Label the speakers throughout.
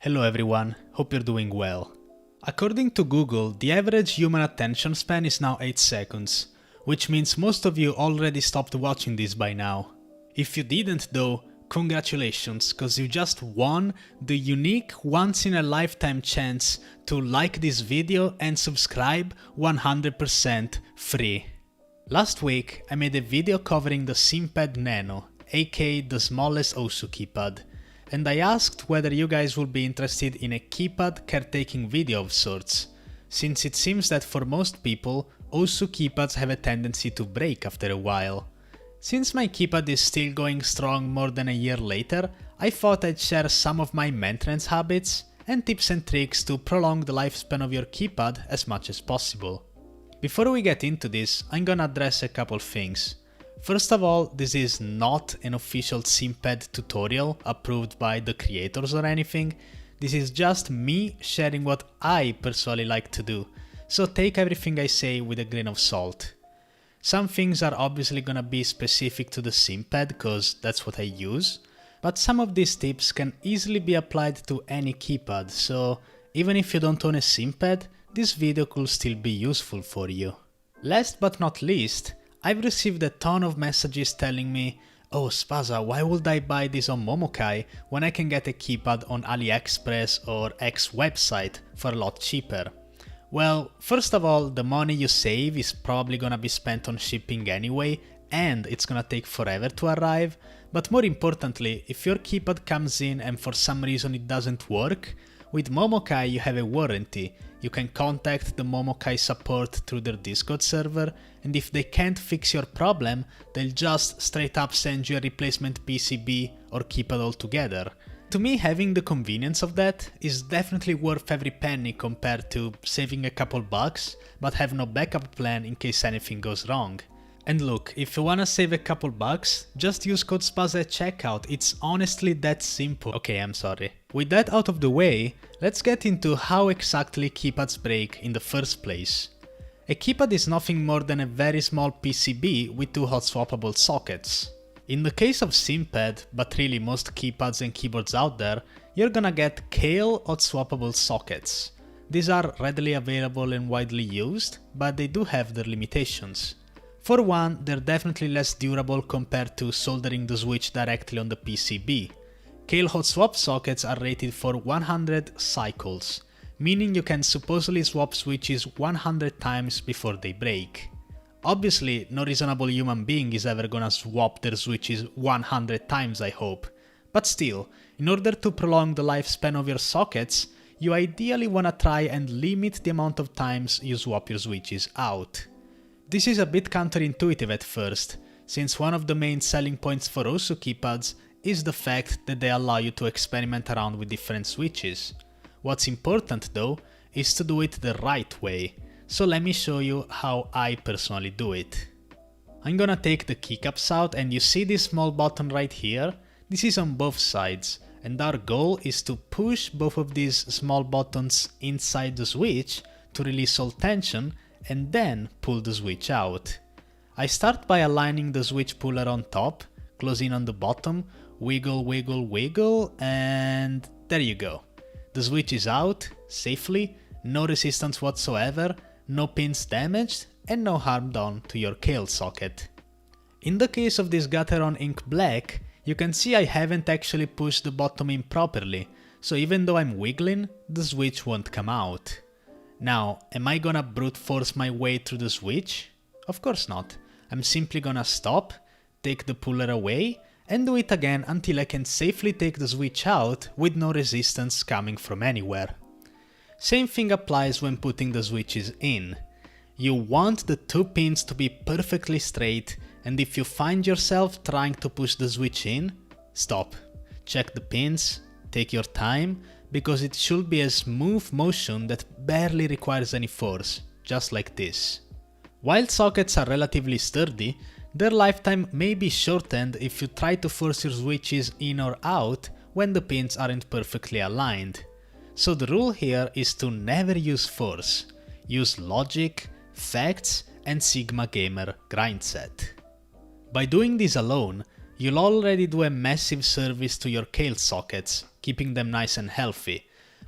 Speaker 1: Hello everyone, hope you're doing well. According to Google, the average human attention span is now 8 seconds, which means most of you already stopped watching this by now. If you didn't though, congratulations, cause you just won the unique once-in-a-lifetime chance to like this video and subscribe 100% free. Last week I made a video covering the Keypad Nano, aka the smallest OSU keypad, and I asked whether you guys would be interested in a keypad caretaking video of sorts, since it seems that for most people, OSU keypads have a tendency to break after a while. Since my keypad is still going strong more than a year later, I thought I'd share some of my maintenance habits and tips and tricks to prolong the lifespan of your keypad as much as possible. Before we get into this, I'm gonna address a couple things. First of all, this is not an official Keypad tutorial approved by the creators or anything. This is just me sharing what I personally like to do, so take everything I say with a grain of salt. Some things are obviously gonna be specific to the Keypad cause that's what I use, but some of these tips can easily be applied to any keypad, so even if you don't own a Keypad, this video could still be useful for you. Last but not least, I've received a ton of messages telling me, "Oh Spaza, why would I buy this on Momokai when I can get a keypad on AliExpress or X website for a lot cheaper?" Well, first of all, the money you save is probably gonna be spent on shipping anyway, and it's gonna take forever to arrive, but more importantly, if your keypad comes in and for some reason it doesn't work, with Momokai you have a warranty. You can contact the Momokai support through their Discord server, and if they can't fix your problem, they'll just straight up send you a replacement PCB or keypad altogether. To me, having the convenience of that is definitely worth every penny compared to saving a couple bucks, but have no backup plan in case anything goes wrong. And look, if you wanna save a couple bucks, just use code SPAZA at checkout, it's honestly that simple. Okay, I'm sorry. With that out of the way, let's get into how exactly keypads break in the first place. A keypad is nothing more than a very small PCB with two hot swappable sockets. In the case of Keypad, but really most keypads and keyboards out there, you're gonna get Kale hot swappable sockets. These are readily available and widely used, but they do have their limitations. For one, they're definitely less durable compared to soldering the switch directly on the PCB. Kale hot swap sockets are rated for 100 cycles, meaning you can supposedly swap switches 100 times before they break. Obviously, no reasonable human being is ever gonna swap their switches 100 times, I hope. But still, in order to prolong the lifespan of your sockets, you ideally wanna try and limit the amount of times you swap your switches out. This is a bit counterintuitive at first, since one of the main selling points for OSU keypads is the fact that they allow you to experiment around with different switches. What's important though is to do it the right way, so let me show you how I personally do it. I'm gonna take the keycaps out, and you see this small button right here? This is on both sides, and our goal is to push both of these small buttons inside the switch to release all tension and then pull the switch out. I start by aligning the switch puller on top, close in on the bottom, wiggle, wiggle, wiggle, and there you go. The switch is out, safely, no resistance whatsoever, no pins damaged, and no harm done to your Kale socket. In the case of this Gateron Ink Black, you can see I haven't actually pushed the bottom in properly, so even though I'm wiggling, the switch won't come out. Now, am I gonna brute force my way through the switch? Of course not. I'm simply gonna stop, take the puller away, and do it again until I can safely take the switch out with no resistance coming from anywhere. Same thing applies when putting the switches in. You want the two pins to be perfectly straight, and if you find yourself trying to push the switch in, stop. Check the pins, take your time, because it should be a smooth motion that barely requires any force, just like this. While sockets are relatively sturdy, their lifetime may be shortened if you try to force your switches in or out when the pins aren't perfectly aligned. So the rule here is to never use force. Use logic, facts, and Sigma Gamer grindset. By doing this alone, you'll already do a massive service to your Kale sockets, keeping them nice and healthy,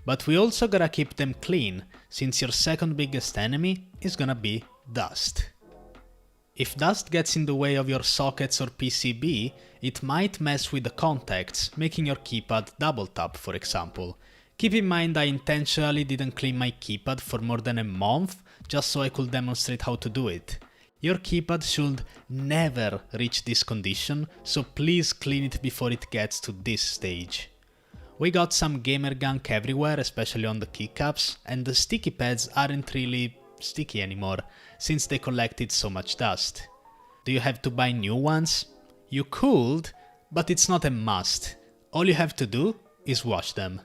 Speaker 1: But we also gotta keep them clean, since your second biggest enemy is gonna be dust. If dust gets in the way of your sockets or PCB, it might mess with the contacts, making your keypad double tap, for example. Keep in mind I intentionally didn't clean my keypad for more than a month, just so I could demonstrate how to do it. Your keypad should never reach this condition, so please clean it before it gets to this stage. We got some gamer gunk everywhere, especially on the keycaps, and the sticky pads aren't really sticky anymore, since they collected so much dust. Do you have to buy new ones? You could, but it's not a must. All you have to do is wash them.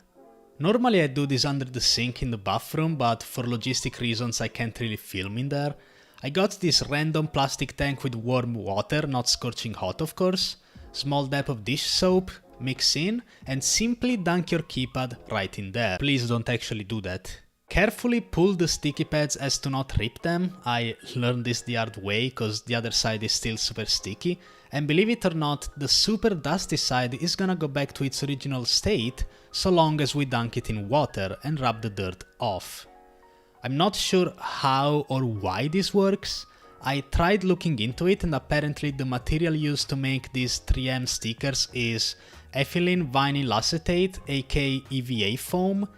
Speaker 1: Normally I do this under the sink in the bathroom, but for logistic reasons I can't really film in there. I got this random plastic tank with warm water, not scorching hot of course, small dab of dish soap, mix in, and simply dunk your keypad right in there. Please don't actually do that. Carefully pull the sticky pads as to not rip them. I learned this the hard way cause the other side is still super sticky, and believe it or not, the super dusty side is gonna go back to its original state so long as we dunk it in water and rub the dirt off. I'm not sure how or why this works. I tried looking into it and apparently the material used to make these 3M stickers is ethylene vinyl acetate, aka EVA foam.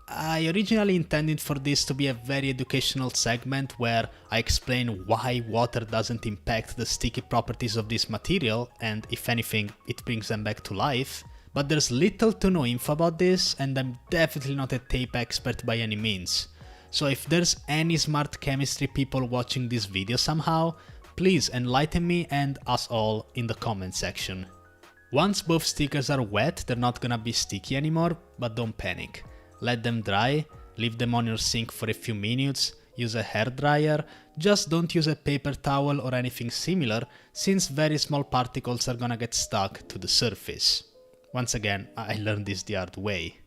Speaker 1: I originally intended for this to be a very educational segment where I explain why water doesn't impact the sticky properties of this material and if anything it brings them back to life, but there's little to no info about this and I'm definitely not a tape expert by any means. So if there's any smart chemistry people watching this video somehow, please enlighten me and us all in the comment section. Once both stickers are wet, they're not gonna be sticky anymore, but don't panic. Let them dry, leave them on your sink for a few minutes, use a hairdryer, just don't use a paper towel or anything similar, since very small particles are gonna get stuck to the surface. Once again, I learned this the hard way.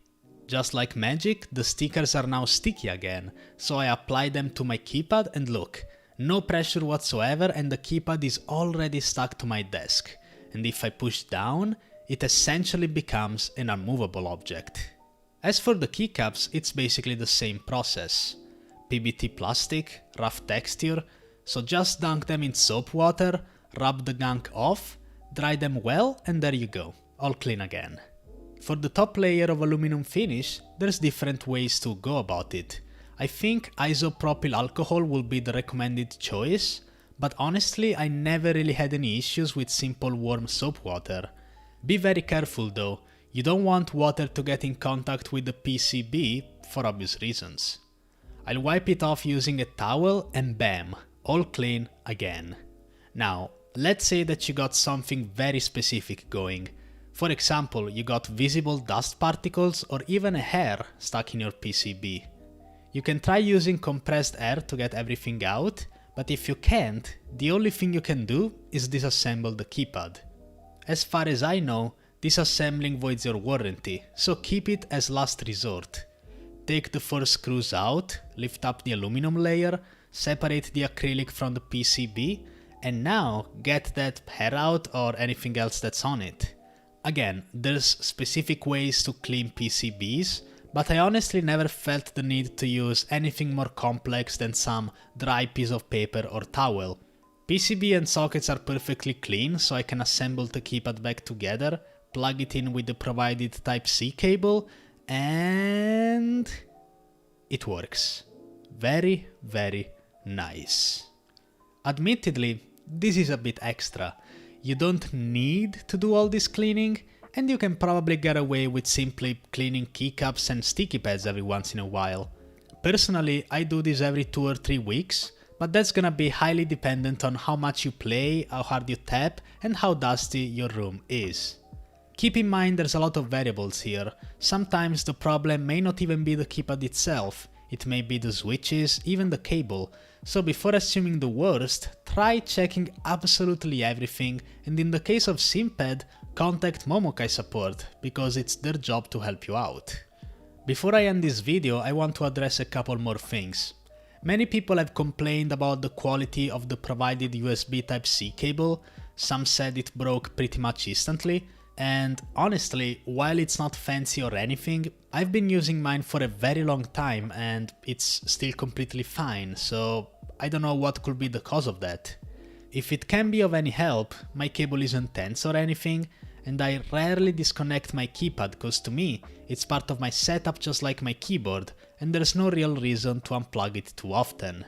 Speaker 1: Just like magic, the stickers are now sticky again, so I apply them to my keypad and look, no pressure whatsoever and the keypad is already stuck to my desk. And if I push down, it essentially becomes an unmovable object. As for the keycaps, it's basically the same process. PBT plastic, rough texture, so just dunk them in soap water, rub the gunk off, dry them well and there you go, all clean again. For the top layer of aluminum finish, there's different ways to go about it. I think isopropyl alcohol will be the recommended choice, but honestly I never really had any issues with simple warm soap water. Be very careful though, you don't want water to get in contact with the PCB for obvious reasons. I'll wipe it off using a towel and bam, all clean again. Now, let's say that you got something very specific going. For example, you got visible dust particles or even a hair stuck in your PCB. You can try using compressed air to get everything out, but if you can't, the only thing you can do is disassemble the keypad. As far as I know, disassembling voids your warranty, so keep it as last resort. Take the 4 screws out, lift up the aluminum layer, separate the acrylic from the PCB, and now get that hair out or anything else that's on it. Again, there's specific ways to clean PCBs, but I honestly never felt the need to use anything more complex than some dry piece of paper or towel. PCB and sockets are perfectly clean, so I can assemble the keypad back together, plug it in with the provided Type-C cable, and it works. Very, very nice. Admittedly, this is a bit extra. You don't need to do all this cleaning, and you can probably get away with simply cleaning keycaps and sticky pads every once in a while. Personally, I do this every 2 or 3 weeks, but that's gonna be highly dependent on how much you play, how hard you tap, and how dusty your room is. Keep in mind there's a lot of variables here. Sometimes the problem may not even be the keypad itself, it may be the switches, even the cable. So before assuming the worst, try checking absolutely everything, and in the case of SimPad, contact Momokai support, because it's their job to help you out. Before I end this video, I want to address a couple more things. Many people have complained about the quality of the provided USB Type-C cable. Some said it broke pretty much instantly, And honestly, while it's not fancy or anything, I've been using mine for a very long time and it's still completely fine, so I don't know what could be the cause of that. If it can be of any help, my cable isn't tense or anything, and I rarely disconnect my keypad cause to me, it's part of my setup just like my keyboard, and there's no real reason to unplug it too often.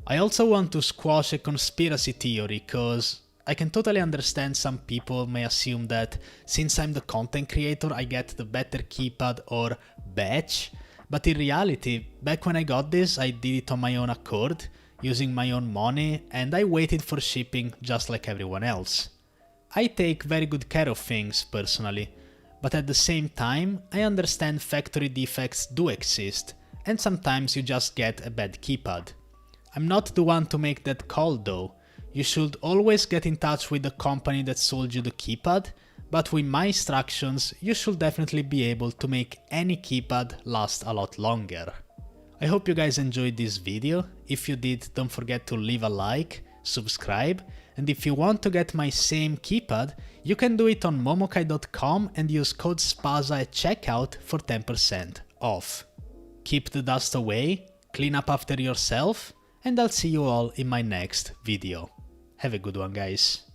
Speaker 1: I also want to squash a conspiracy theory cause I can totally understand some people may assume that since I'm the content creator I get the better keypad or badge, but in reality, back when I got this I did it on my own accord, using my own money, and I waited for shipping just like everyone else. I take very good care of things personally, but at the same time I understand factory defects do exist, and sometimes you just get a bad keypad. I'm not the one to make that call though. You should always get in touch with the company that sold you the keypad, but with my instructions you should definitely be able to make any keypad last a lot longer. I hope you guys enjoyed this video. If you did, don't forget to leave a like, subscribe, and if you want to get my same keypad, you can do it on momokai.com and use code SPAZA at checkout for 10% off. Keep the dust away, clean up after yourself, and I'll see you all in my next video. Have a good one, guys.